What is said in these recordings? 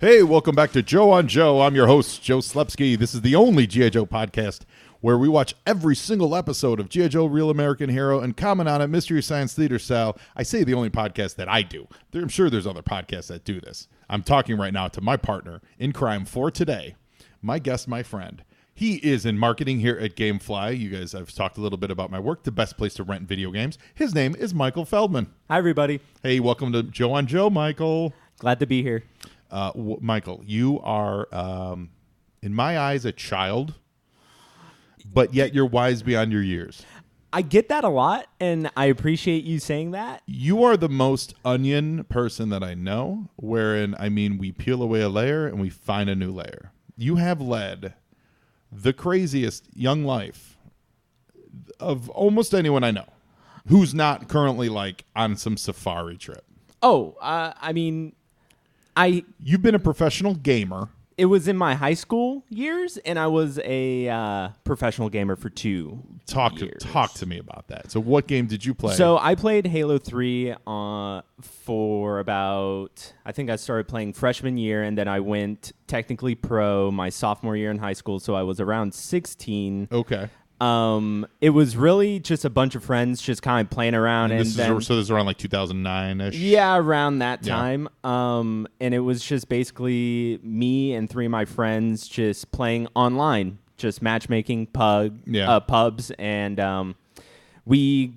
Hey, welcome back to Joe on Joe. I'm your host, Joe Slepsky. This is the only G.I. Joe podcast where we watch every single episode of G.I. Joe Real American Hero and comment on it, Mystery Science Theater style. I say the only podcast that I do. I'm sure there's other podcasts that do this. I'm talking right now to my partner in crime for today, my guest, my friend. He is in marketing here at Gamefly. You guys, I've talked a little bit about my work, the best place to rent video games. His name is Michael Feldman. Hi, everybody. Hey, welcome to Joe on Joe, Michael. Glad to be here. Michael, you are, in my eyes, a child, but yet you're wise beyond your years. I get that a lot, and I appreciate you saying that. You are the most onion person that I know, wherein, we peel away a layer and we find a new layer. You have led the craziest young life of almost anyone I know who's not currently, on some safari trip. You've been a professional gamer. It was in my high school years, and I was a professional gamer for 2 years. Talk to me about that. So what game did you play? So I played Halo 3 for about, I think I started playing freshman year, and then I went technically pro my sophomore year in high school, so I was around 16. Okay. It was really just a bunch of friends just kind of playing around. So this is around 2009-ish? Yeah, around that time. And it was just basically me and 3 of my friends just playing online, just matchmaking pubs. And we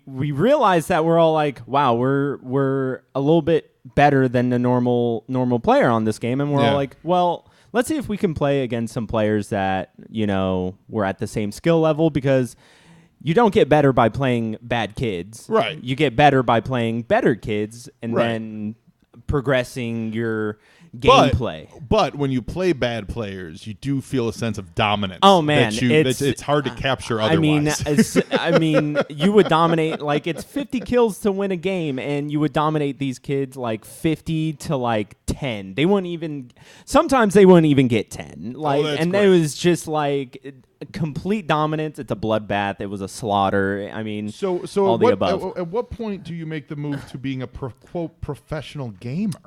realized that we're all like, wow, we're a little bit better than the normal player on this game. And we're all like, well, let's see if we can play against some players that, we're at the same skill level, because you don't get better by playing bad kids. Right. You get better by playing better kids and then progressing your gameplay. But when you play bad players, you do feel a sense of dominance. Oh, man. It's hard to capture otherwise. You would dominate, it's 50 kills to win a game, and you would dominate these kids 50 to 10. Sometimes they wouldn't even get 10. Great. It was just complete dominance. It's a bloodbath. It was a slaughter. So all the above. At what point do you make the move to being a quote professional gamer?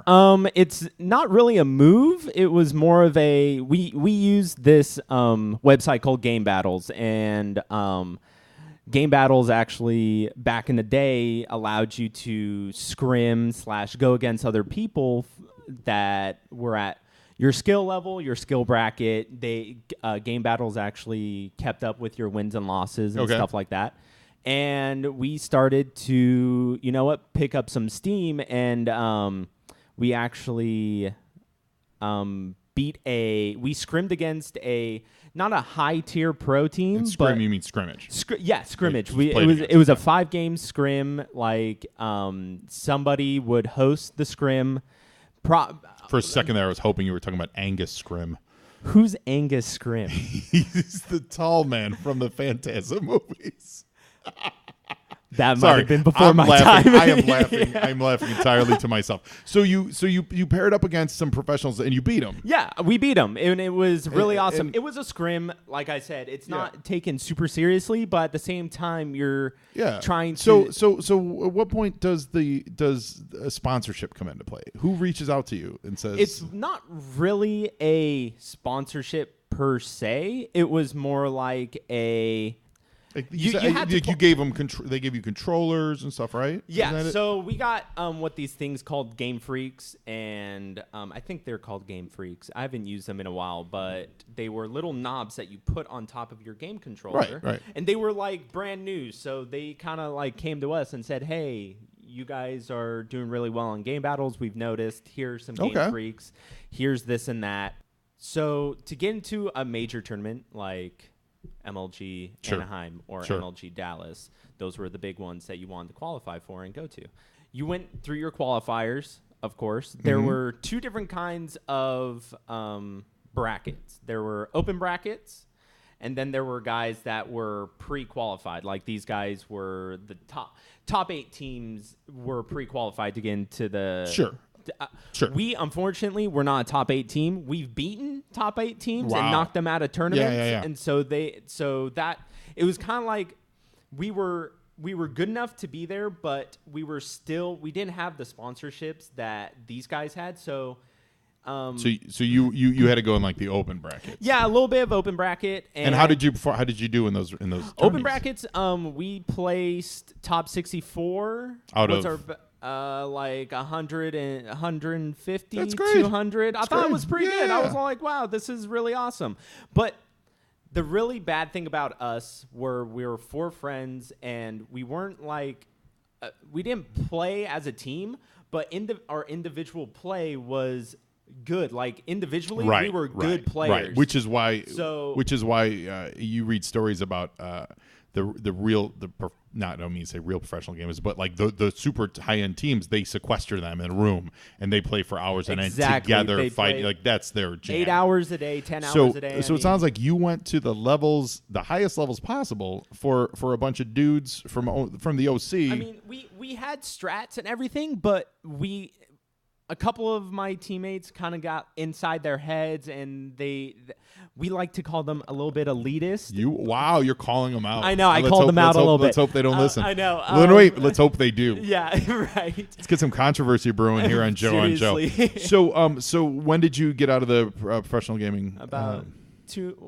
It's not really a move. It was more of a we used this website called Game Battles, and Game Battles actually back in the day allowed you to scrim/go against other people that were at your skill level, your skill bracket. Game Battles actually kept up with your wins and losses and stuff like that. And we started to, pick up some steam, and we actually we scrimmed against not a high tier pro team. And scrim, you mean scrimmage? Scrimmage. It was a 5-game scrim. Somebody would host the scrim. For a second there, I was hoping you were talking about Angus Scrim. Who's Angus Scrim? He's the tall man from the Phantasm movies. That might have been before my time. I am laughing. Yeah. I'm laughing entirely to myself. So you paired up against some professionals and you beat them. Yeah, we beat them, and it was really awesome. It was a scrim, like I said. It's not taken super seriously, but at the same time, you're trying to. So at what point does a sponsorship come into play? Who reaches out to you and says? It's not really a sponsorship per se. It was more like a. You gave them they gave you controllers and stuff, right? Yeah. So we got what these things called Game Freaks, and I think they're called Game Freaks. I haven't used them in a while, but they were little knobs that you put on top of your game controller. Right. And they were brand new, so they kind of came to us and said, "Hey, you guys are doing really well on Game Battles. We've noticed. Here's some Game Freaks. Here's this and that." So to get into a major tournament like MLG Anaheim or MLG Dallas, those were the big ones that you wanted to qualify for and go to. You went through your qualifiers, of course. There were 2 different kinds of brackets. There were open brackets, and then there were guys that were pre-qualified. These guys were the top 8 teams were pre-qualified to get into the Sure. We, unfortunately, were not a top 8 team. We've beaten top 8 teams and knocked them out of tournaments. Yeah. And it was kind of like we were good enough to be there, but we didn't have the sponsorships that these guys had. So So you had to go in like the open brackets. Yeah, a little bit of open bracket. And how did you do in those open brackets? We placed top 64 out of like 100 and 150, That's great. 200. I thought it was pretty good. I was Yeah. like, wow, this is really awesome. But the really bad thing about us were we were 4 friends, and we weren't like we didn't play as a team, but our individual play was good. Like individually, we were good players. Right. Which is why you read stories about I don't mean to say real professional gamers, but like the super high end teams, they sequester them in a room and they play for hours and then together fight. Like that's their jam. 8 hours a day, 10 hours a day. So it sounds like you went to the highest levels possible for a bunch of dudes from the OC. I mean, we had strats and everything, but a couple of my teammates kind of got inside their heads, and we like to call them a little bit elitist. You're calling them out. I know. I called them out a little bit. Let's hope they don't listen. I know. Wait, let's hope they do. Yeah, right. Let's get some controversy brewing here on Joe on Joe. So when did you get out of the professional gaming? About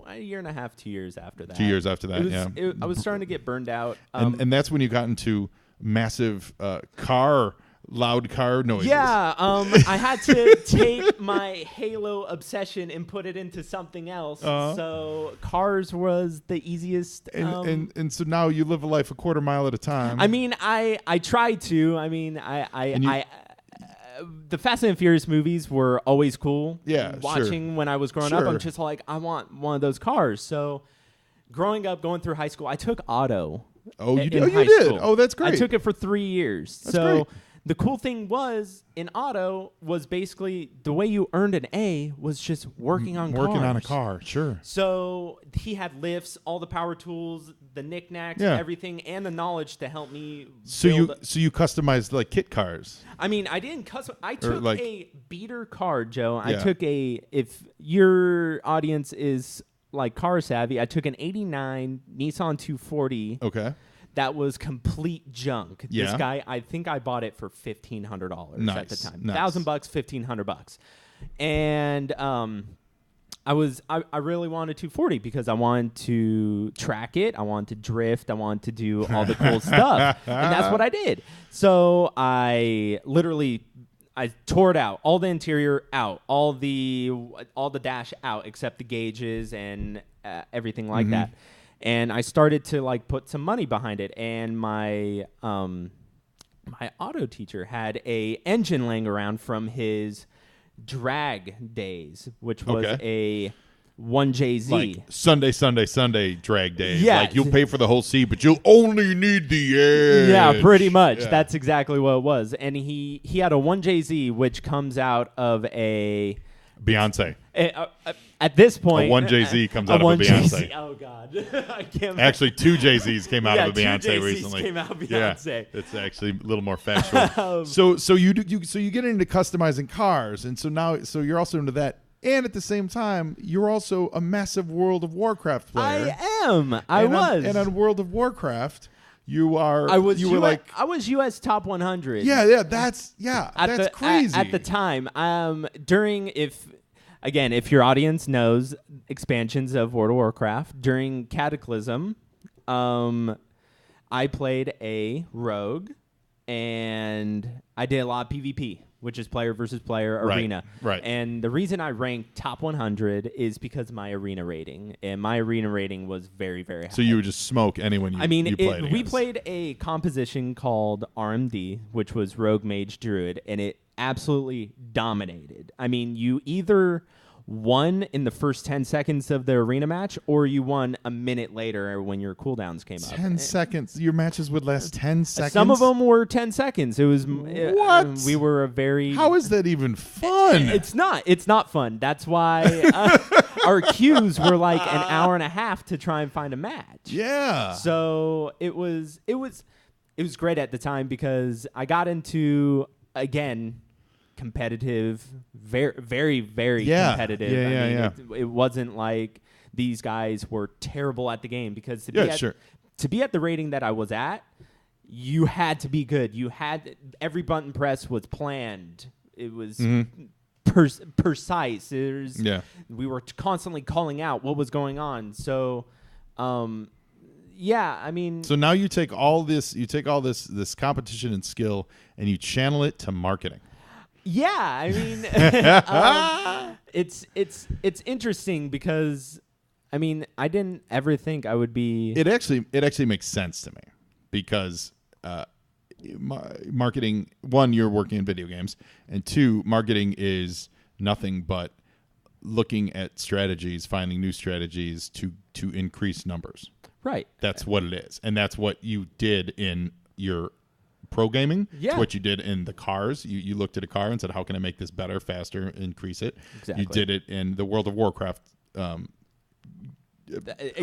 a year and a half, 2 years after that. 2 years after that, I was starting to get burned out. And that's when you got into massive loud car noises. Yeah, I had to take my Halo obsession and put it into something else. So cars was the easiest. And so now you live a life a quarter mile at a time. I mean, I tried to. I mean, the Fast and Furious movies were always cool. Yeah, watching when I was growing up, I'm just like, I want one of those cars. So growing up, going through high school, I took auto. Oh, you did? School. Oh, that's great. I took it for 3 years. That's great. The cool thing was in auto was basically the way you earned an A was just working on a car. Sure. So he had lifts, all the power tools, the knickknacks, everything, and the knowledge to help me. So you customized like kit cars. I mean, I didn't custom. I took a beater car, Joe. I took if your audience is like car savvy, I took an '89 Nissan 240. Okay. That was complete junk. Yeah. This guy, I think I bought it for $1,500 at the time. Nice. $1,000, $1,500, and I really wanted 240 because I wanted to track it, I wanted to drift, I wanted to do all the cool stuff, and that's what I did. So I tore it out, all the interior out, all the dash out, except the gauges and everything like that. And I started to like put some money behind it, and my auto teacher had a engine laying around from his drag days, which was a 1JZ. Like Sunday drag days. Yeah. Like you'll pay for the whole seat, but you'll only need the edge. Yeah, pretty much. Yeah. That's exactly what it was. And he had a 1JZ, which comes out of a Beyonce. At this point, a 1JZ comes out of a Beyonce. Oh God, I can't. Actually, 2 JZs came out of a Beyonce 2 JZs recently. Came out of Beyonce. Yeah, it's actually a little more factual. So you get into customizing cars, and so you're also into that. And at the same time, you're also a massive World of Warcraft player. I am. I was. And on World of Warcraft, you are. I was. You were like. I was US top 100. Yeah. That's crazy. At the time, if your audience knows expansions of World of Warcraft, during Cataclysm, I played a rogue, and I did a lot of PvP, which is player versus player arena. Right. And the reason I ranked top 100 is because of my arena rating, and my arena rating was very, very high. So you would just smoke anyone you played against. We played a composition called RMD, which was Rogue Mage Druid, and it absolutely dominated. I mean, you either won in the first 10 seconds of the arena match, or you won a minute later when your cooldowns came up. 10 seconds? Your matches would last 10 seconds? Some of them were 10 seconds. It was what? We were a very. How is that even fun? It's not. It's not fun. That's why our queues were like an hour and a half to try and find a match. Yeah. So it was great at the time because I got into, again, competitive, very, very, very competitive. It wasn't like these guys were terrible at the game, because to be at the rating that I was at, you had to be good. Every button press was planned. It was precise. We were constantly calling out what was going on. So, yeah, I mean. So now you take all this competition and skill, and you channel it to marketing. Yeah, I mean, it's interesting because, I mean, I didn't ever think I would be. It actually makes sense to me because marketing. One, you're working in video games, and two, marketing is nothing but looking at strategies, finding new strategies to increase numbers. Right. That's what it is, and that's what you did in your pro gaming. Yeah. It's what you did in the cars. You looked at a car and said, how can I make this better, faster, increase it? Exactly. You did it in the World of Warcraft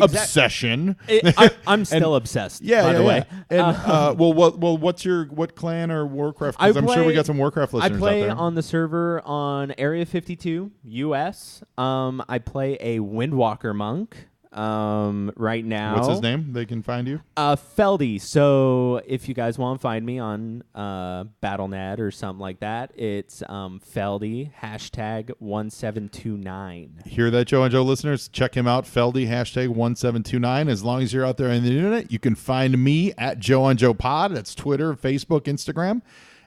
obsession. I'm still obsessed, by the way. And what clan or Warcraft? Because I'm sure we got some Warcraft listeners I play out there. on the server on Area 52, US. I play a Windwalker monk. Right now. What's his name? They can find you? Feldy. So if you guys want to find me on BattleNet or something like that, it's Feldy, #1729. Hear that, Joe and Joe listeners? Check him out, Feldy, #1729. As long as you're out there on the internet, you can find me at Joe on Joe Pod. That's Twitter, Facebook, Instagram.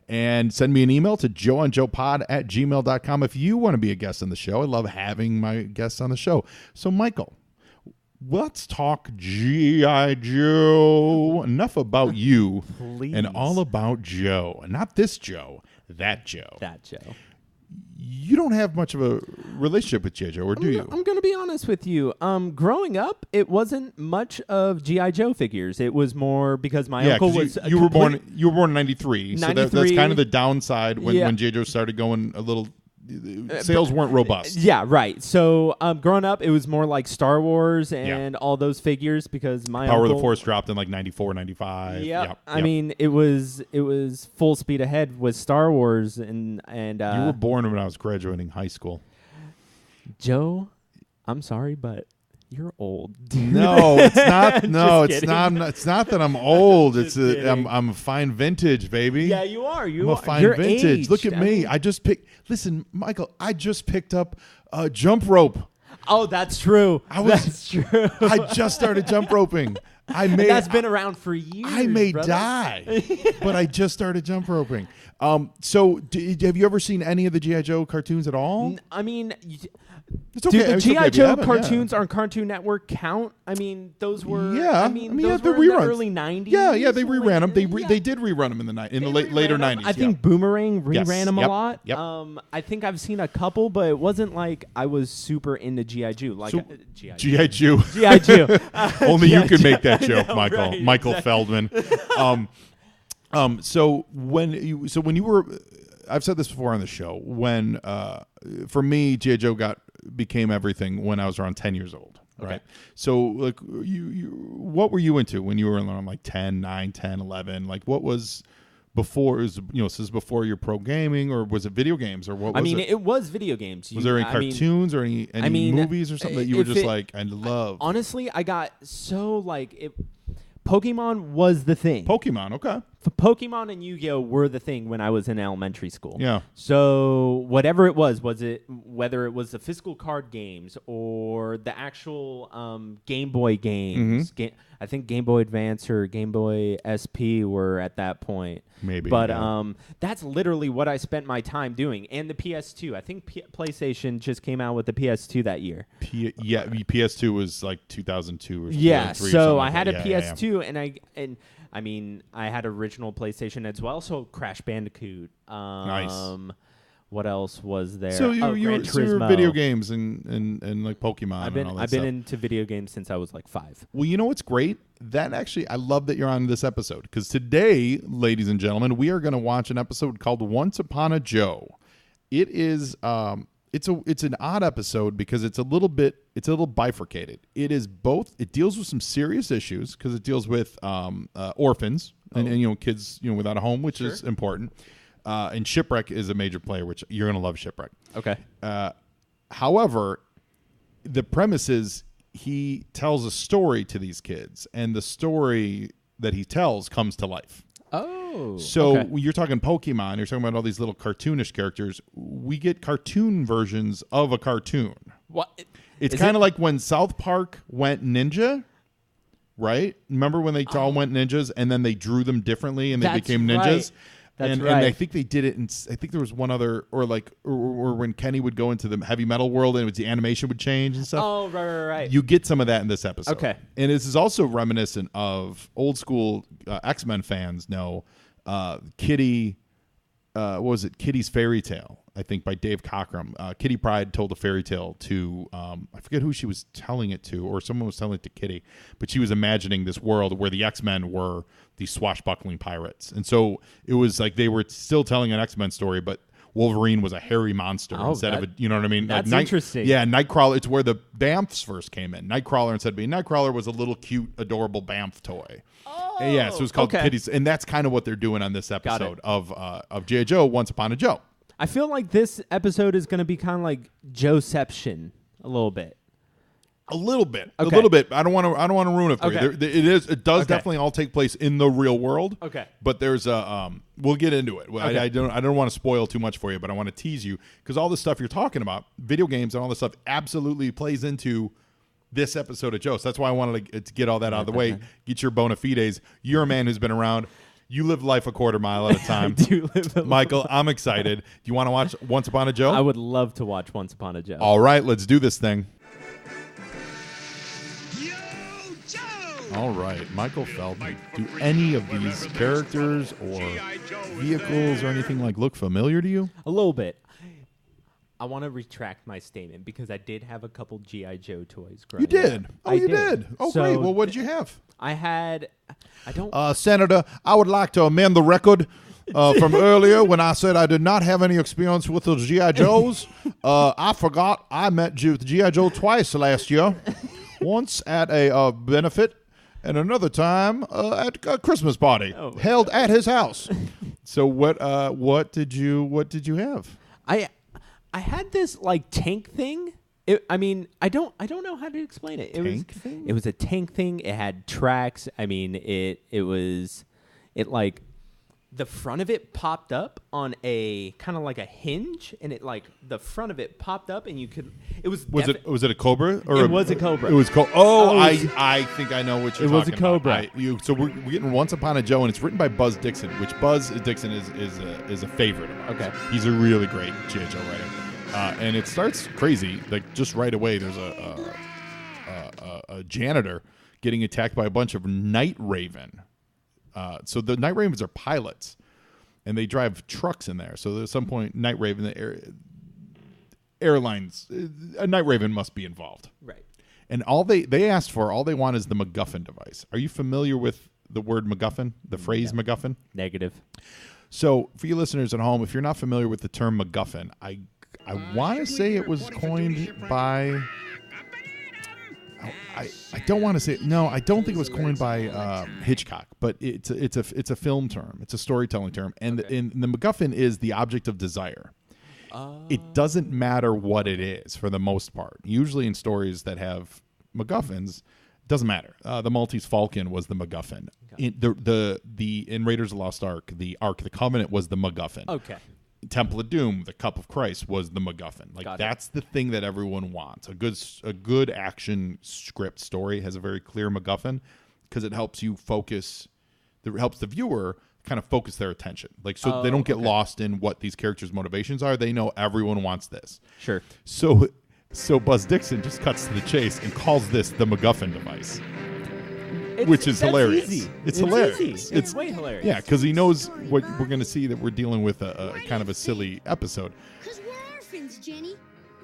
And send me an email to joeonjoepod@gmail.com if you want to be a guest on the show. I love having my guests on the show. So, Michael, let's talk G.I. Joe. Enough about you. Please. And all about Joe. Not this Joe, that Joe. That Joe. You don't have much of a relationship with G.I. Joe, or do you? I'm going to be honest with you. Growing up, it wasn't much of G.I. Joe figures. It was more because my uncle was... You were born in 93, so that's kind of the downside when G.I. Joe started going a little... Sales weren't robust. Yeah, right. So growing up, it was more like Star Wars and all those figures because my Power uncle, of the Force dropped in like 94, 95. Yep. I mean, it was full speed ahead with Star Wars and you were born when I was graduating high school. Joe, I'm sorry, but you're old. Dude. No, it's not. No, it's not. It's not that I'm old. I'm a fine vintage, baby. Yeah, you are. I'm a fine You're vintage. aged. Look at me. I just picked. Listen, Michael. I just picked up a jump rope. Oh, that's true. That's true. I just started jump roping. That's been around for years. I may brother. die, but I just started jump roping. So, have you ever seen any of the G.I. Joe cartoons at all? I mean, it's okay. do the G.I. Joe cartoons on on Cartoon Network count? I mean, those were. Yeah, I mean those were in the early 90s. Yeah, they reran them. They did rerun them in the later 90s. I think Boomerang reran them a lot. Yep. I think I've seen a couple, but it wasn't like I was super into G.I. Joe. Like G.I. Joe. G.I. Joe. Only you can make that joke, know, Michael. right, Michael exactly. Feldman. So when you were, I've said this before on the show. When for me, G.I. Joe became everything when I was around 10 years old. Right. Okay. So like what were you into when you were around like 10, 9, 10, 11? Like what was before? This is before your pro gaming, or was it video games, or what? Was it was video games. Was there any cartoons or any movies or something that you were just like, I love? Honestly, I got so like Pokemon was the thing. Pokemon, okay. Pokemon and Yu-Gi-Oh were the thing when I was in elementary school. Yeah. So whatever it was whether it was the physical card games or the actual Game Boy games. Mm-hmm. I think Game Boy Advance or Game Boy SP were at that point. Maybe. But yeah. That's literally what I spent my time doing. And the PS2. I think PlayStation just came out with the PS2 that year. PS2 was like 2002 or something. Yeah, so I like had that. a PS2 and I mean, I had original PlayStation as well, so Crash Bandicoot. Nice. What else was there? So you Gran were Turismo. video games and like Pokemon. I've been and all that stuff. into video games since I was like 5. Well, you know what's great? That actually, I love that you're on this episode, because today, ladies and gentlemen, we are going to watch an episode called Once Upon a Joe. It is it's an odd episode because it's a little bifurcated. It is both. It deals with some serious issues because it deals with orphans and kids without a home, which is important. And Shipwreck is a major player, which you're going to love Shipwreck. Okay. However, the premise is he tells a story to these kids, and the story that he tells comes to life. Oh. So when you're talking Pokemon, you're talking about all these little cartoonish characters. We get cartoon versions of a cartoon. What? It's kind of like when South Park went ninja, right? Remember when they all went ninjas and then they drew them differently and they became ninjas? Right. That's right. And I think they did it. I think there was one other, or when Kenny would go into the heavy metal world and the animation would change and stuff. Oh, right. You get some of that in this episode. Okay. And this is also reminiscent of old school X-Men fans know Kitty. What was it? Kitty's Fairy Tale, I think, by Dave Cockrum. Kitty Pryde told a fairy tale to, I forget who she was telling it to, or someone was telling it to Kitty, but she was imagining this world where the X-Men were these swashbuckling pirates. And so it was like they were still telling an X-Men story, but Wolverine was a hairy monster instead of a, you know what I mean? That's like interesting. Yeah, Nightcrawler, it's where the Bamfs first came in. Nightcrawler, instead of being Nightcrawler, was a little cute, adorable Bamf toy. Oh, yeah, so it was called Kitty's, and that's kind of what they're doing on this episode of G.I. Joe, Once Upon a Joe. I feel like this episode is going to be kind of like Joeception a little bit. A little bit. I don't want to ruin it for you. It does definitely all take place in the real world. Okay. But there's a we'll get into it. I don't want to spoil too much for you, but I want to tease you because all this stuff you're talking about, video games and all this stuff, absolutely plays into this episode of Joe. So that's why I wanted to get all that out of the way. Get your bona fides. You're a man who's been around. You live life a quarter mile at a time. Michael, I'm excited. Do you want to watch Once Upon a Joe? I would love to watch Once Upon a Joe. All right, let's do this thing. All right, Michael Feldman. Do any of these characters or vehicles or anything look familiar to you? A little bit. I want to retract my statement because I did have a couple G.I. Joe toys growing up. You did? Oh, you did? Oh, great. Well, what did you have? I don't... Senator, I would like to amend the record from earlier when I said I did not have any experience with those G.I. Joes. I forgot I met G.I. Joe twice last year. Once at a benefit and another time at a Christmas party held at his house. So what did you have? I had this tank thing. I don't know how to explain it. It was a tank thing. It had tracks. The front of it popped up on a kind of like a hinge, and the front of it popped up, and you could. It was. Was it a Cobra? Or it was a Cobra. It was. I think I know what you're talking about. It was a Cobra. So we're getting Once Upon a Joe, and it's written by Buzz Dixon, which Buzz Dixon is a favorite of ours. Okay. He's a really great G.I. Joe writer, and it starts crazy. Just right away, there's a janitor getting attacked by a bunch of Night Raven. So the Night Ravens are pilots, and they drive trucks in there. So at some point, Night Raven, airlines, a Night Raven must be involved. Right. And all they want is the MacGuffin device. Are you familiar with the word MacGuffin, the phrase MacGuffin? Negative. So for you listeners at home, if you're not familiar with the term MacGuffin, I want to say it was coined by... I don't want to say no. I don't think it was coined by Hitchcock, but it's a film term. It's a storytelling term, and the MacGuffin is the object of desire. It doesn't matter what it is for the most part. Usually in stories that have MacGuffins, it doesn't matter. The Maltese Falcon was the MacGuffin. In Raiders of the Lost Ark, the Ark of the Covenant was the MacGuffin. Okay. Temple of Doom, the Cup of Christ was the MacGuffin. That's the thing that everyone wants. A good action script story has a very clear MacGuffin because it helps you focus. It helps the viewer kind of focus their attention. They don't get lost in what these characters' motivations are. They know everyone wants this. Sure. So Buzz Dixon just cuts to the chase and calls this the MacGuffin device. Which is hilarious. Easy. It's hilarious. Easy. It's way hilarious. Yeah, because he knows what we're going to see, that we're dealing with a kind of a silly episode. Because we're orphans, Jenny.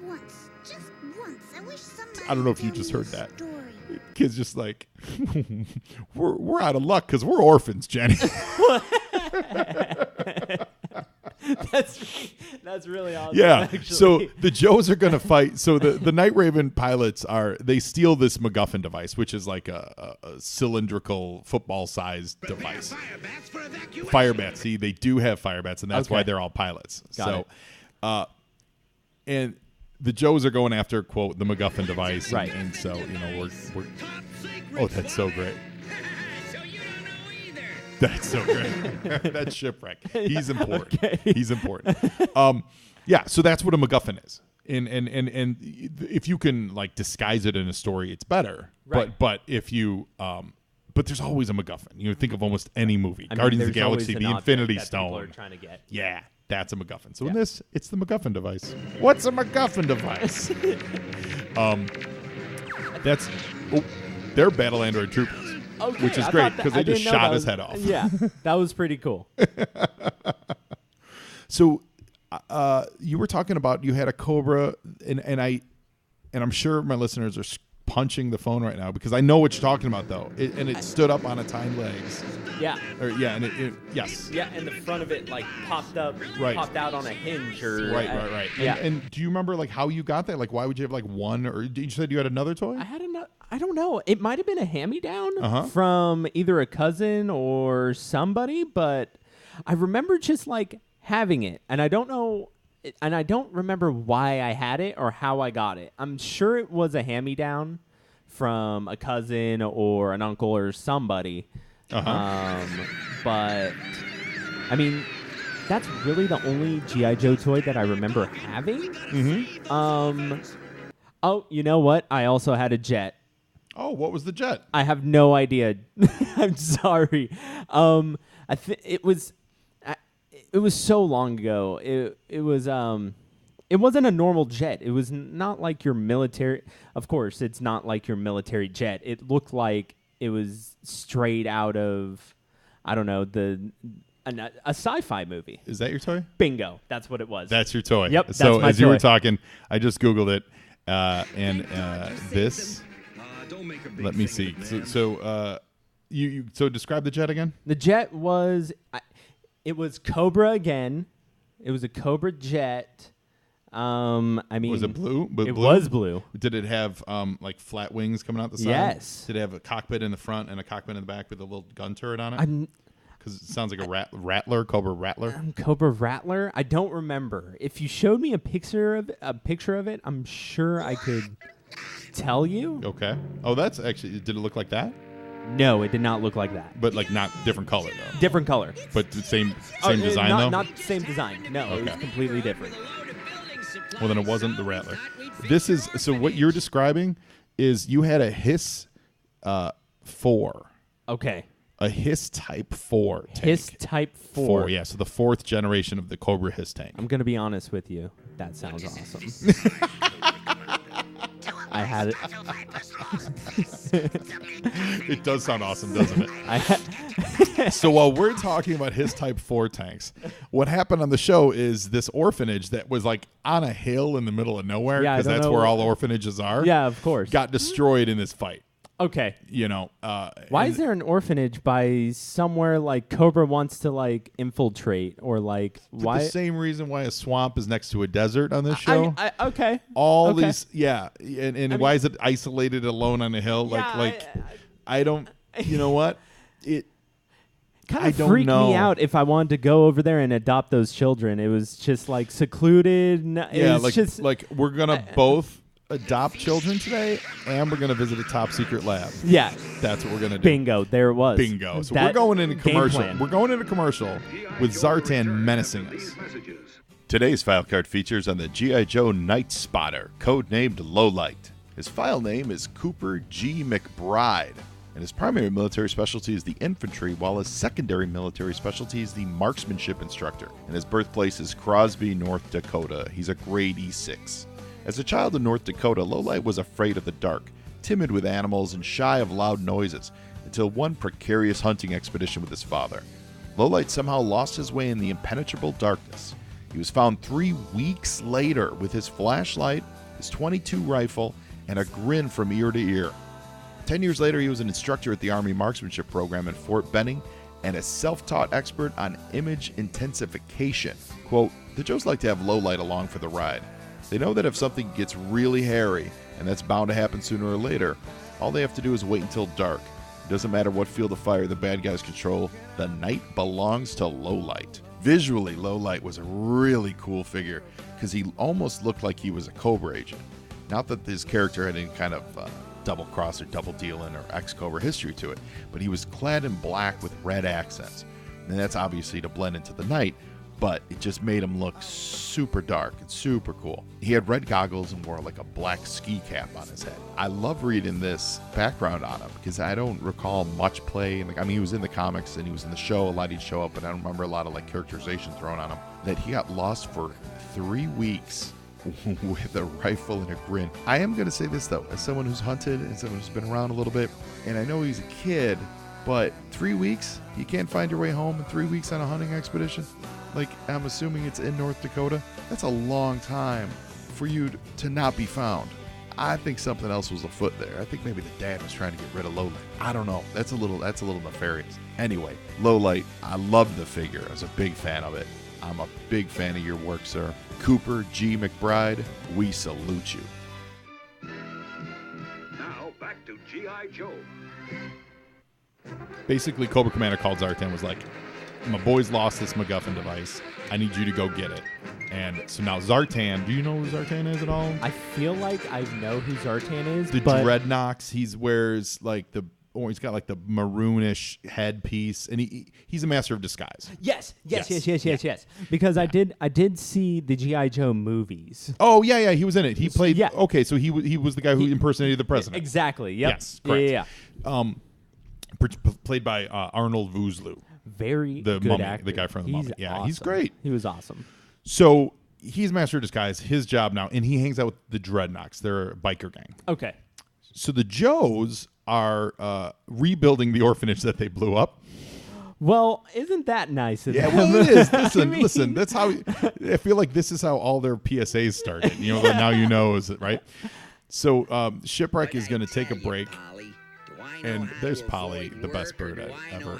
Once. Just once. I wish somebody I don't know if you just heard that. Story. Kid's just like, we're out of luck because we're orphans, Jenny. That's really awesome. Yeah. Actually. So the Joes are going to fight. So the Night Raven pilots they steal this MacGuffin device, which is like a cylindrical football-sized device. Fire bats. See, they do have fire bats, and that's why they're all pilots. Got it. And the Joes are going after, quote, the MacGuffin device. Right. And so, we're oh, that's so great. So you don't know either. That's so great. That's Shipwreck. He's important. Okay. He's important. Yeah, so that's what a MacGuffin is. And if you can like disguise it in a story, it's better. Right. But if you but there's always a MacGuffin. You think of almost any movie. I mean, Guardians of the there's always Galaxy, an the object Infinity that people are Stone. trying to get. Yeah, that's a MacGuffin. So in Yeah. this, it's the MacGuffin device. What's a MacGuffin device? That's they're battle android troopers, Okay, which is I great thought that- because I they just didn't know shot that his was- head off. Yeah, that was pretty cool. So you were talking about you had a Cobra, and I'm sure my listeners are punching the phone right now because I know what you're talking about though. It stood up on its hind legs. Yeah. And yes. Yeah, and the front of it like popped up, Right. popped out on a hinge or Right. Yeah. And do you remember like how you got that? Like why would you have like one or you said you had another toy? I had another. I don't know. It might have been a hand-me-down Uh-huh. from either a cousin or somebody, but I remember just like having it, and I don't know, and I don't remember why I had it or how I got it. I'm sure it was a hand-me-down from a cousin or an uncle or somebody. But I mean, that's really the only G.I. Joe toy that I remember having. Mm-hmm. Oh, you know what? I also had a jet. Oh, what was the jet? I have no idea. I'm sorry. It was so long ago. It wasn't a normal jet. It was not like your military. Of course, it's not like your military jet. It looked like it was straight out of, I don't know, a sci-fi movie. Is that your toy? Bingo. That's what it was. That's your toy. Yep, So that's my as you were toy. talking, I just Googled it, and this. Let me see. So you describe the jet again. The jet was, it was Cobra again. It was a Cobra jet. I mean, Was it blue? It was blue. Did it have like flat wings coming out the side? Yes. Did it have a cockpit in the front and a cockpit in the back with a little gun turret on it? I'm Because it sounds like a rattler, Cobra Rattler. Cobra Rattler. I don't remember. If you showed me a picture of it, I'm sure I could tell you. Okay. Oh, that's actually. Did it look like that? No, it did not look like that. But like not different color though. Different color. But the same Oh, design not, though. Not same design. No, it was Okay. completely different. Well, then it wasn't the Rattler. This is so. What you're describing is you had a Hiss 4, Okay. a Hiss Type 4 tank. Hiss Type 4. Yeah. So the 4th generation of the Cobra Hiss tank. I'm going to be honest with you. That sounds awesome. I had it. It does sound awesome, doesn't it? I had, So while we're talking about his Type 4 tanks, what happened on the show is this orphanage that was like on a hill in the middle of nowhere, Yeah, I because don't that's know. where all orphanages are, yeah, of course. got destroyed in this fight. Okay. You know, Why is there an orphanage by somewhere like Cobra wants to like infiltrate or like why? the same reason why a swamp is next to a desert on this show? Okay. all Okay. these, yeah, and why is it isolated alone on a hill? I don't. You know what? It Kind I of don't freaked know. me out if I wanted to go over there and adopt those children. It was just like secluded. It was just like we're gonna both adopt children today, and we're gonna visit a top secret lab. yeah. That's what we're gonna do. Bingo. There it was. Bingo. So That we're going into game commercial. plan. We're going into commercial with Zartan menacing us. Today's Filecard features on the G.I. Joe Night Spotter, codenamed Lowlight. His file name is Cooper G. McBride, and his primary military specialty is the infantry, while his secondary military specialty is the marksmanship instructor. And his birthplace is Crosby, North Dakota. He's a grade E6. As a child in North Dakota, Lowlight was afraid of the dark, timid with animals, and shy of loud noises, until one precarious hunting expedition with his father. Lowlight somehow lost his way in the impenetrable darkness. He was found 3 weeks later with his flashlight, his .22 rifle, and a grin from ear to ear. 10 years later, he was an instructor at the Army Marksmanship Program in Fort Benning and a self-taught expert on image intensification. Quote, "The Joes like to have Lowlight along for the ride. They know that if something gets really hairy, and that's bound to happen sooner or later, all they have to do is wait until dark. It doesn't matter what field of fire the bad guys control, the night belongs to Lowlight." Visually, Lowlight was a really cool figure because he almost looked like he was a Cobra agent. Not that his character had any kind of double cross or double dealing or ex-Cobra history to it. But he was clad in black with red accents. And that's obviously to blend into the night, but it just made him look super dark and super cool. He had red goggles and wore like a black ski cap on his head. I love reading this background on him because I don't recall much play. I mean, he was in the comics and he was in the show. A lot he'd show up, but I don't remember a lot of like characterization thrown on him. That he got lost for 3 weeks with a rifle and a grin. I am going to say this though, as someone who's hunted and someone who's been around a little bit, and I know he's a kid, but 3 weeks? You can't find your way home in 3 weeks on a hunting expedition? Like, I'm assuming it's in North Dakota. That's a long time for you to not be found. I think something else was afoot there. I think maybe the dad was trying to get rid of Lowlight. I don't know. That's a little nefarious. Anyway, Lowlight, I love the figure. I was a big fan of it. I'm a big fan of your work, sir. Cooper G. McBride, we salute you. Now back to G.I. Joe. Basically, Cobra Commander called Zartan and was like, my boys lost this MacGuffin device. I need you to go get it. And so now Zartan, do you know who Zartan is at all? I feel like I know who Zartan is. The dreadnoughts, he wears like he's got like the maroonish headpiece, and he's a master of disguise. Yes. Because I did see the G.I. Joe movies. Oh yeah, he was in it. He played. Yeah. Okay, so he was the guy who impersonated the president. Exactly. Yep. Yes. Correct. Yeah. Played by Arnold Vosloo. Very the good Mummy, actor. the guy from the Mummy. Yeah, awesome. He's great. He was awesome. So he's master of disguise. His job now, and he hangs out with the Dreadnoughts. They're a biker gang. Okay. So the Joes are rebuilding the orphanage that they blew up. Well, isn't that nice of them? Well, it is. Listen. That's how. I feel like this is how all their PSAs started. You know, now you know, is it right? So Shipwreck is going to take a break. And there's Polly, the best bird ever.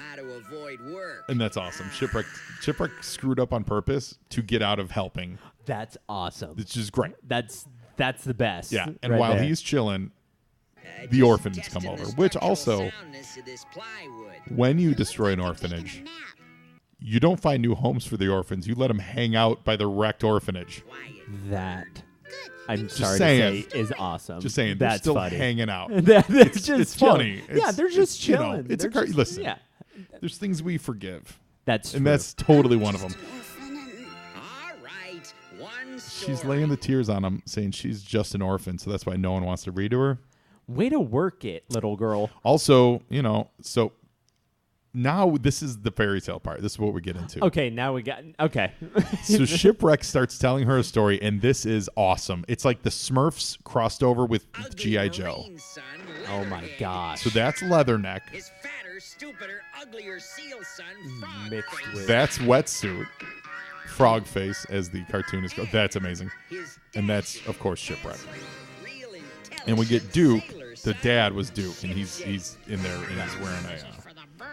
And that's awesome. Shipwreck screwed up on purpose to get out of helping. That's awesome. It's just great. That's the best. Yeah. And while he's chilling, the orphans come over. Which also, when you destroy an orphanage, you don't find new homes for the orphans. You let them hang out by the wrecked orphanage. That, I'm just sorry saying, to say, is awesome. Just saying, that's they're still funny. hanging out. It's funny. Yeah, they're just chilling. It's listen. Yeah. There's things we forgive. That's true. That's totally one of them. All right, one story. She's laying the tears on him, saying she's just an orphan, so that's why no one wants to read to her. Way to work it, little girl. Also, so now this is the fairy tale part. This is what we get into. Okay, now we got... Okay. So Shipwreck starts telling her a story, and this is awesome. It's like the Smurfs crossed over with G.I. Joe. Oh, my gosh. So that's Leatherneck. His fatter, stupider, uglier seal son, Mixed with... That's Wetsuit. Frogface, as the cartoonist goes. That's amazing. And that's, of course, Shipwreck. And we get Duke. The dad was Duke, and he's in there, and he's wearing a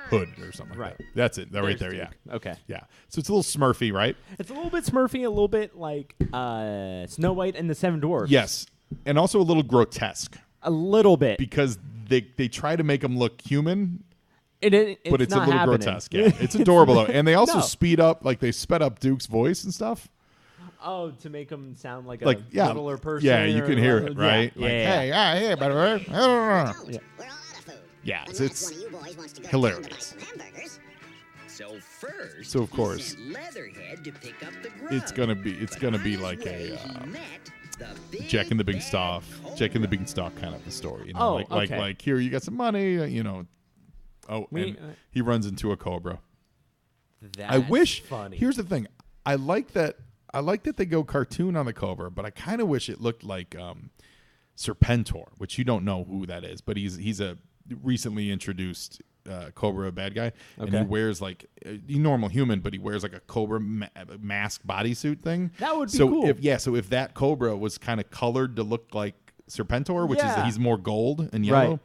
hood or something like that. That's it. That right there, Duke. yeah. Okay. Yeah. So it's a little Smurfy, right? It's a little bit Smurfy, a little bit like Snow White and the Seven Dwarfs. Yes. And also a little grotesque. A little bit. Because they try to make him look human, but it's a little happening. grotesque. Yeah. It's adorable, though. And they also speed up, like they sped up Duke's voice and stuff. Oh, to make him sound like a littler person. Yeah, you can hear it, right? Yeah. Hey, by the way. We're all out of food. Yeah, Unless it's one of you boys wants to go hilarious. down and buy some hamburgers. So of course, he sent Leatherhead to pick up the grub. it's gonna be like a Jack and the Beanstalk kind of a story. You know? Like here you got some money, and he runs into a cobra. That's I wish. funny. Here's the thing. I like that they go cartoon on the cobra, but I kind of wish it looked like Serpentor, which you don't know who that is, but he's a recently introduced cobra bad guy, and he wears like a normal human, but he wears like a cobra mask bodysuit thing. That would be cool. So if that cobra was kind of colored to look like Serpentor, which is he's more gold and yellow,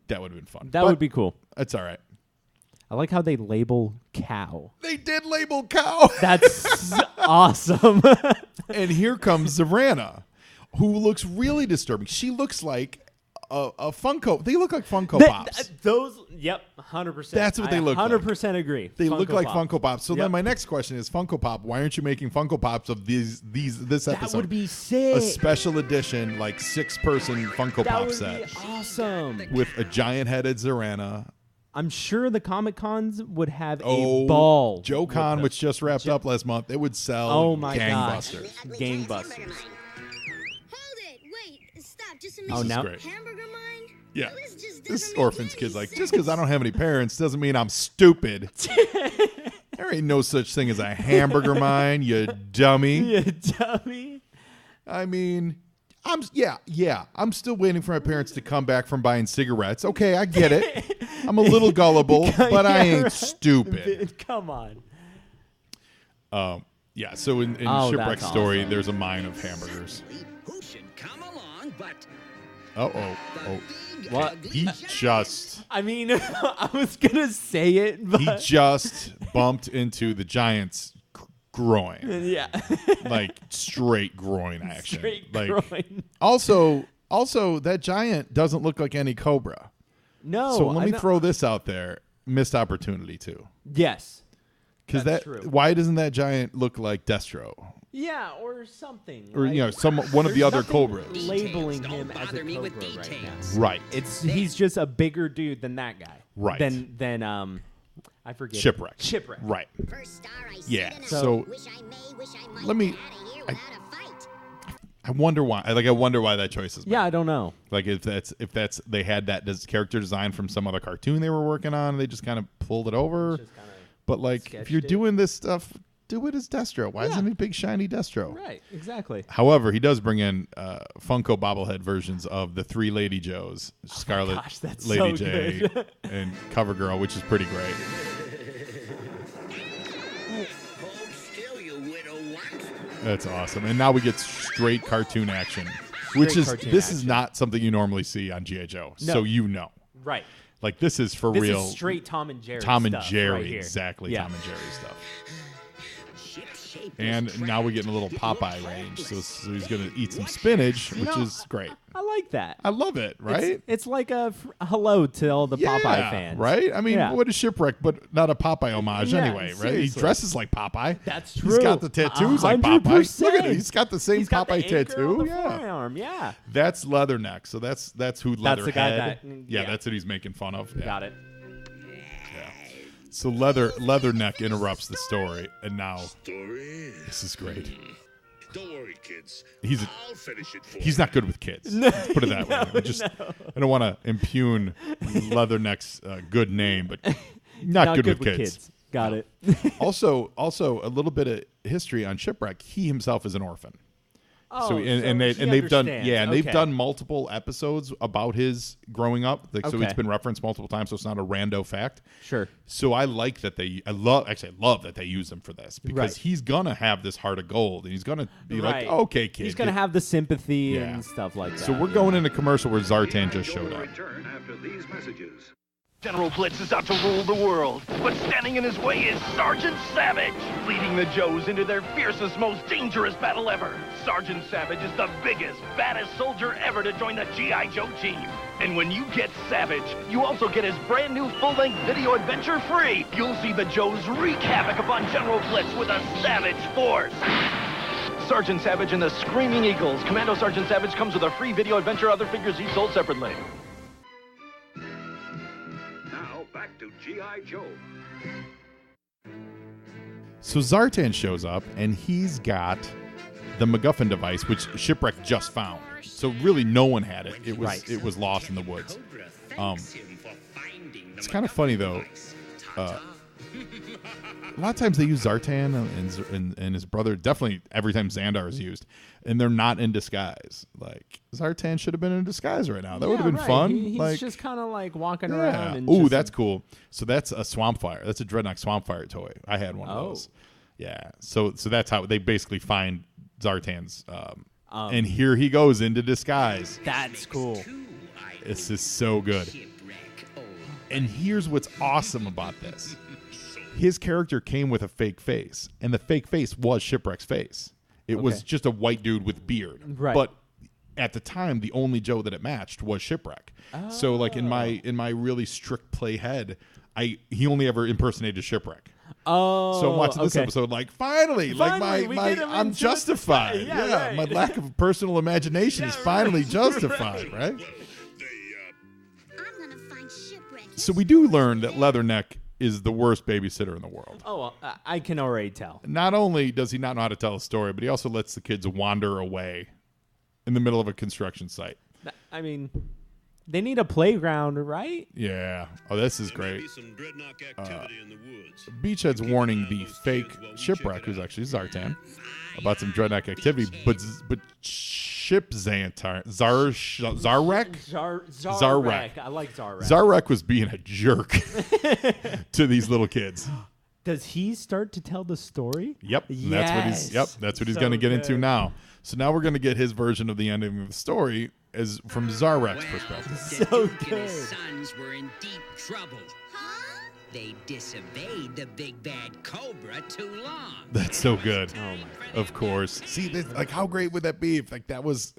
that would have been fun. That would be cool. It's all right. I like how they label cow. They did label cow. That's awesome. And here comes Savannah, who looks really disturbing. She looks like a Funko. They look like Funko Pops. Those, yep, 100%. That's what they look like. 100% agree. They Funko look like Pops. Funko Pops. So Yep. then my next question is Funko Pop. Why aren't you making Funko Pops of this episode? That would be sick. A special edition, like 6-person Funko That Pop would set be awesome. with a giant-headed Zorana. I'm sure the Comic Cons would have a ball. Joe Con, which just wrapped up last month, it would sell Oh my gangbusters. gosh. Gangbusters. Hold it. Wait. Stop. Just a Oh, minute. now- Great. Hamburger mine? Yeah. This just This doesn't orphan's make kid's any like, sense. just because I don't have any parents doesn't mean I'm stupid. There ain't no such thing as a hamburger mine, you dummy. You dummy. I mean, I'm still waiting for my parents to come back from buying cigarettes. Okay, I get it. I'm a little gullible, but I ain't right. stupid. Come on. Yeah, so in Oh, Shipwreck's that's story, awesome. there's a mine of hamburgers. Who should come along but Oh. the big What? ugly He just I mean, I was going to say it, but. he just bumped into the Giants' groin. Yeah. Like straight groin action. Straight like groin. also that giant doesn't look like any Cobra. No. So let I me know- throw this out there. Missed opportunity too. Yes. Because That's true. why doesn't that giant look like Destro? Yeah, or something. Or like- one of the There's other nothing Cobras. labeling Don't him as a bother me with Cobra right now. details. Right. He's just a bigger dude than that guy. Right. Than I forget. Shipwreck. Shipwreck. Right. First star I Yeah, sit in a- so wish I may, wish I might let me- get outta here without a fight. I wonder why. I wonder why that choice is made. Yeah, I don't know. Like if that's they had that character design from some other cartoon they were working on, and they just kind of pulled it over. Just kinda But like, if sketched you're it. doing this stuff, do it as Destro. Why Yeah. isn't he big shiny Destro? Right. Exactly. However, he does bring in Funko bobblehead versions of the 3 Lady Joes, Scarlet gosh, that's Lady so J, good. and CoverGirl, which is pretty great. Hold still, you widow want. That's awesome. And now we get straight cartoon action, which is cartoon this is action. not something you normally see on G.I. Joe. No. So you know. Right. Like this is for This real. is straight Tom and Jerry. Tom and stuff Jerry, right here. exactly. Yeah. Tom and Jerry stuff. Ship-shaped And as now we're getting a little Popeye range. So he's going to eat some spinach, which know, is great. I like that. I love it, right? It's like a hello to all the Popeye fans. Right? I mean, Yeah. what is Shipwreck but not a Popeye homage Yeah, anyway, right? He seriously. dresses like Popeye. That's He's true. got the tattoos like Popeye. 100%. Look at it. He's got the same He's got Popeye the anchor tattoo. on the Yeah. forearm. Yeah. That's Leatherneck. So that's who Leatherhead. That's the guy that- yeah, yeah. that's what he's making fun of. Yeah. Got it. So Leatherneck interrupts the story, and now Story? this is great. Don't worry, kids. He's I'll finish it for He's you. not good with kids. Let's put it that way. I don't want to impugn Leatherneck's good name, but not good with kids. Got it. Also, a little bit of history on Shipwreck. He himself is an orphan. Oh, They've he done understands. they've Okay. done multiple episodes about his growing up. Like, so Okay. it's been referenced multiple times, so it's not a rando fact. Sure. So I like that I love that they use him for this because Right. he's gonna have this heart of gold and he's gonna be Right. like, okay, kid. He's gonna get- have the sympathy Yeah. and stuff like that. So we're going into commercial where Zartan just showed up. Return after these messages. General Blitz is out to rule the world, but standing in his way is Sergeant Savage, leading the Joes into their fiercest, most dangerous battle ever. Sergeant Savage is the biggest, baddest soldier ever to join the G.I. Joe team. And when you get Savage, you also get his brand new full-length video adventure free. You'll see the Joes wreak havoc upon General Blitz with a savage force. Sergeant Savage and the Screaming Eagles. Commando Sergeant Savage comes with a free video adventure, other figures he sold separately. Now back to G.I. Joe. So Zartan shows up and he's got the MacGuffin device, which Shipwreck just found. So really, no one had it. It was lost in the woods. It's kind of funny though. A lot of times they use Zartan and his brother. Definitely every time Xandar is used, and they're not in disguise. Like Zartan should have been in disguise right now. That would have been right. fun. He's like, just kind of like walking yeah. around. And Ooh, just- that's cool. So that's a Swampfire. That's a Dreadnought Swampfire toy. I had one of those. Yeah. So that's how they basically find Zartan's. And here he goes into disguise. That's cool. This is so good. And here's what's awesome about this. His character came with a fake face, and the fake face was Shipwreck's face. It was just a white dude with beard. Right. But at the time, the only Joe that it matched was Shipwreck. So like in my really strict play head, he only ever impersonated Shipwreck. Oh, so I'm watching this episode like finally I'm justified. Right. My lack of personal imagination is finally justified, right? I'm gonna find Shipwreck. So we do learn that Leatherneck is the worst babysitter in the world. Oh, well, I can already tell. Not only does he not know how to tell a story, but he also lets the kids wander away in the middle of a construction site. I mean, they need a playground, right? Yeah. Oh, this is great. Maybe some dreadnought activity in the woods. Beachhead's warning the fake Shipwreck, who's actually Zartan, about some dreadnought activity, but Zarwreck? Zarwreck. I like Zarwreck. Zarwreck was being a jerk to these little kids. Does he start to tell the story? Yep. Yes. That's what he's So going to get into good. now. So now we're going to get his version of the ending of the story as from Zarwreck's perspective. So Duke and his good. sons were in deep trouble. Huh? They disobeyed the big bad cobra too long. That's so good. Oh my God. Of course. See, like how great would that be if like that was?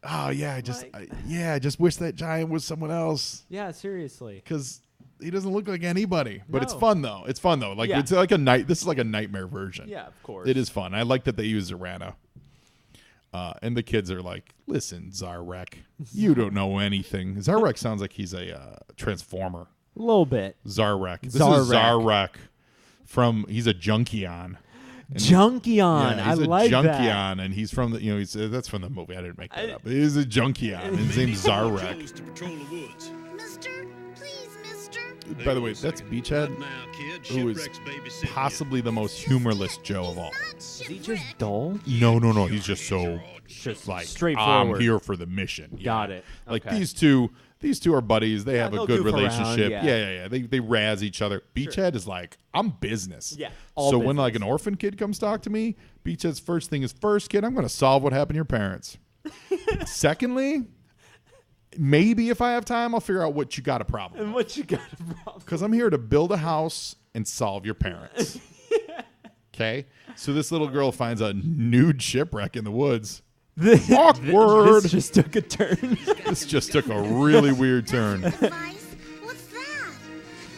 Oh yeah, I just wish that giant was someone else Yeah, seriously. because he doesn't look like anybody. But it's No. fun though. It's fun though. Like Yeah. it's like a night. This is like a nightmare version. Yeah, of course. It is fun. I like that they use Zorana. And the kids are like, listen, Zarwreck, you don't know anything. Zarwreck sounds like he's a transformer. A little bit. Zarwreck. This is Zarwreck. Zarwreck he's a Junkion. Junkion. Yeah, he's I a like Junkion, that. and he's from the, that's from the movie. I didn't make that up. He's a Junkion, and his name's Zarwreck. Chose to patrol the woods. Mister, please, mister. By the way, that's Beachhead, Now, kid, who is Shipwreck's babysitting you. possibly the most humorless Joe of all. Not Is he Shipwreck. just dull? No. He's just so Just like straightforward. I'm here for the mission. Yeah. Got it. Like Okay. these two are buddies. They have a they'll good goof around, relationship. yeah. Yeah. They razz each other. Beachhead is like, I'm business. Yeah, all So when like business. an orphan kid comes talk to me, Beachhead's first thing is, first kid, I'm going to solve what happened to your parents. Secondly, maybe if I have time, I'll figure out what you got a problem. And what you got a problem? Because I'm here to build a house and solve your parents. Okay? So this little girl finds a nude shipwreck in the woods. Awkward. This just took a turn. This just took a really weird turn. Device? What's that?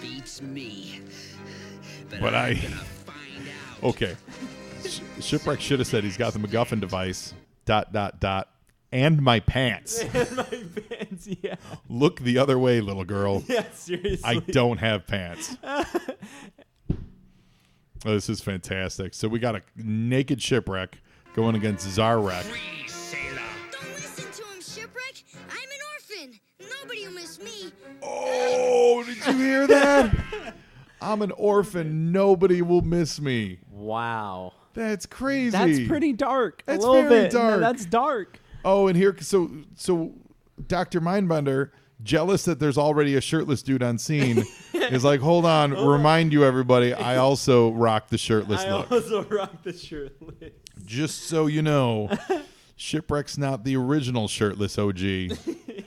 Beats me. But I'm I- gonna find out. Okay. Shipwreck should have said he's got the MacGuffin device, ... and my pants. My pants, yeah. Look the other way, little girl. Yeah, seriously. I don't have pants. Oh, this is fantastic. So we got a naked Shipwreck going against Zarwreck. Free, sailor. Don't listen to him, Shipwreck. I'm an orphan. Nobody will miss me. Oh, did you hear that? I'm an orphan. Nobody will miss me. Wow. That's crazy. That's pretty dark. That's a little very bit. dark. No, that's dark. Oh, and here, so Dr. Mindbender, jealous that there's already a shirtless dude on scene, is like, hold on, remind you everybody, I also rock the shirtless I look. also rock the shirtless. Just so you know, Shipwreck's not the original shirtless OG.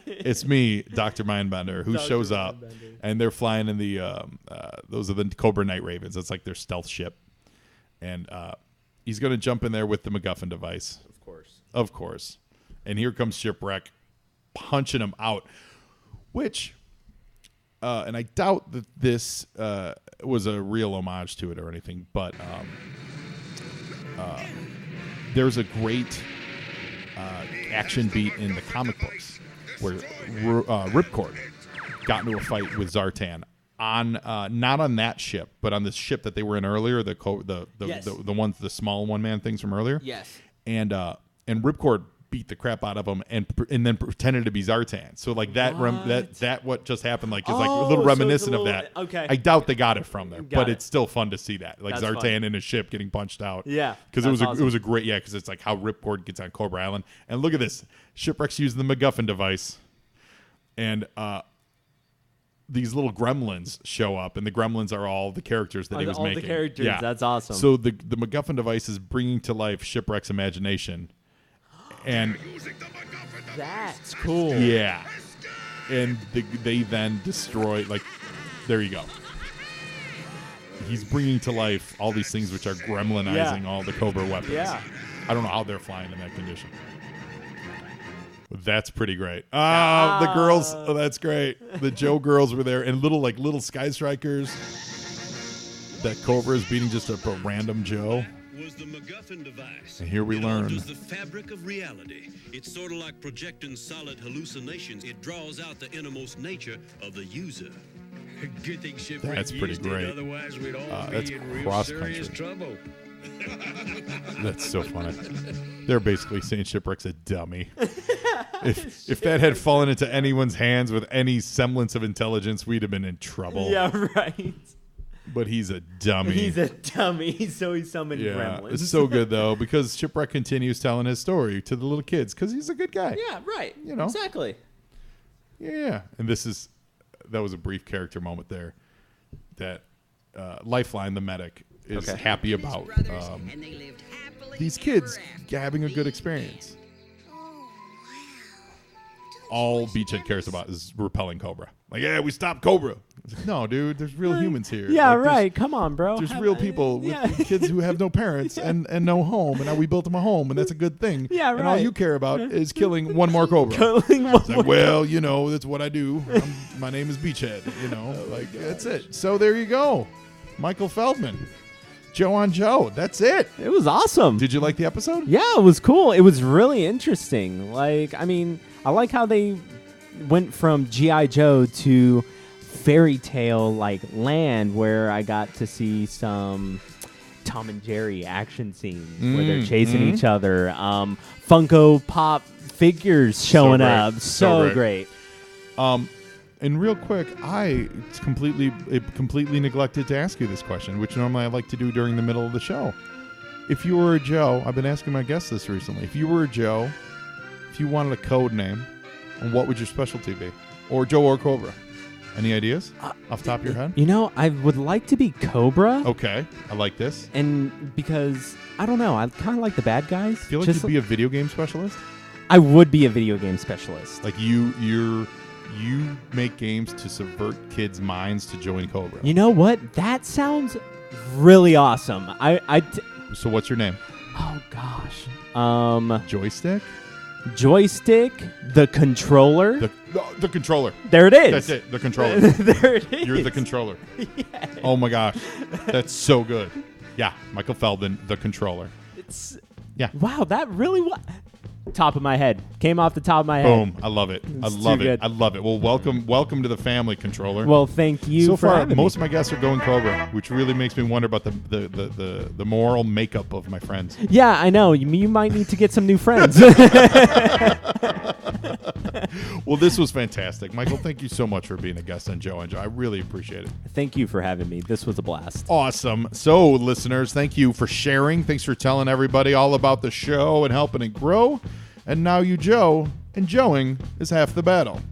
It's me, Dr. Mindbender, who Dr. shows up, Mindbender. and they're flying in the those are the Cobra Night Ravens. That's like their stealth ship, and he's going to jump in there with the MacGuffin device, of course. And here comes Shipwreck, punching him out, which, and I doubt that this was a real homage to it or anything, but there's a great action beat in the comic books where Ripcord got into a fight with Zartan on not on that ship, but on this ship that they were in earlier, the Yes. the small one man things from earlier. Yes. And Ripcord beat the crap out of him and then pretended to be Zartan. So like that what just happened like is like a Oh, little so it's a reminiscent little- of that. okay. I doubt they got it from there, Got but it. it's still fun to see that like That's Zartan fun. in a ship getting punched out. Yeah, because it was that's it was a great because it's like how Ripcord gets on Cobra Island. And look at this, Shipwreck's using the MacGuffin device, and these little gremlins show up, and the gremlins are all the characters that he was all making. the characters. Yeah. That's awesome. So the MacGuffin device is bringing to life Shipwreck's imagination, and That's cool. yeah, and they then destroy. Like, there you go. He's bringing to life all these things which are gremlinizing Yeah. all the Cobra weapons. Yeah. I don't know how they're flying in that condition. That's pretty great. The girls. Oh, that's great. The Joe girls were there, and little Sky Strikers. That Cobra is beating just a random Joe. Was the MacGuffin device. And here we learn. It alters the fabric of reality. It's sort of like projecting solid hallucinations. It draws out the innermost nature of the user. Good thing Shipwreck That's pretty used it, great. otherwise we'd all That's be in real cross-country. serious trouble. That's so funny. They're basically saying Shipwreck's a dummy. If that had fallen into anyone's hands with any semblance of intelligence, we'd have been in trouble. Yeah, right. But he's a dummy. He's a dummy, so he summoned gremlins. It's so good, though, because Shipwreck continues telling his story to the little kids because he's a good guy. Yeah, right. You know. Exactly. Yeah. And that was a brief character moment there that Lifeline, the medic, is happy about these kids having a good experience. All Beachhead cares about is repelling Cobra. Like, yeah, we stopped Cobra. Like, no, dude, there's real humans here. Yeah, like, right. Come on, bro. There's real people with kids who have no parents and no home, and now we built them a home, and that's a good thing. Yeah, right. And all you care about is killing one more Cobra. It's like, well, that's what I do. My name is Beachhead. That's it. So there you go. Michael Feldman. Joe on Joe. That's it. It was awesome. Did you like the episode? Yeah, it was cool. It was really interesting. I like how they went from G.I. Joe to fairy tale land where I got to see some Tom and Jerry action scenes where they're chasing each other. Funko Pop figures showing up. So great. And real quick, I completely neglected to ask you this question, which normally I like to do during the middle of the show. If you were a Joe, I've been asking my guests this recently. If you were a Joe, if you wanted a code name, what would your specialty be? Or Joe or Cobra? Any ideas off the top of your head? I would like to be Cobra. Okay, I like this. And because, I don't know, I kind of like the bad guys. I feel like you'd be a video game specialist? I would be a video game specialist. Like you make games to subvert kids' minds to join Cobra. You know what? That sounds really awesome. So what's your name? Oh, gosh. Joystick? Joystick, the controller. The controller. There it is. That's it. The controller. There it is. You're the controller. Yes. Oh my gosh, that's so good. Yeah, Michael Feldman, the controller. Wow, that really was top of my head. Came off the top of my head. Boom! I love it. I love it. I love it. Well, welcome to the family, controller. Well, thank you. So for far, having most me. of my guests are going Cobra, which really makes me wonder about the moral makeup of my friends. Yeah, I know. You might need to get some new friends. Well, this was fantastic, Michael. Thank you so much for being a guest on Joe and Joe. I really appreciate it. Thank you for having me. This was a blast. Awesome. So, listeners, thank you for sharing. Thanks for telling everybody all about the show and helping it grow. And now you Joe, and Joeing is half the battle.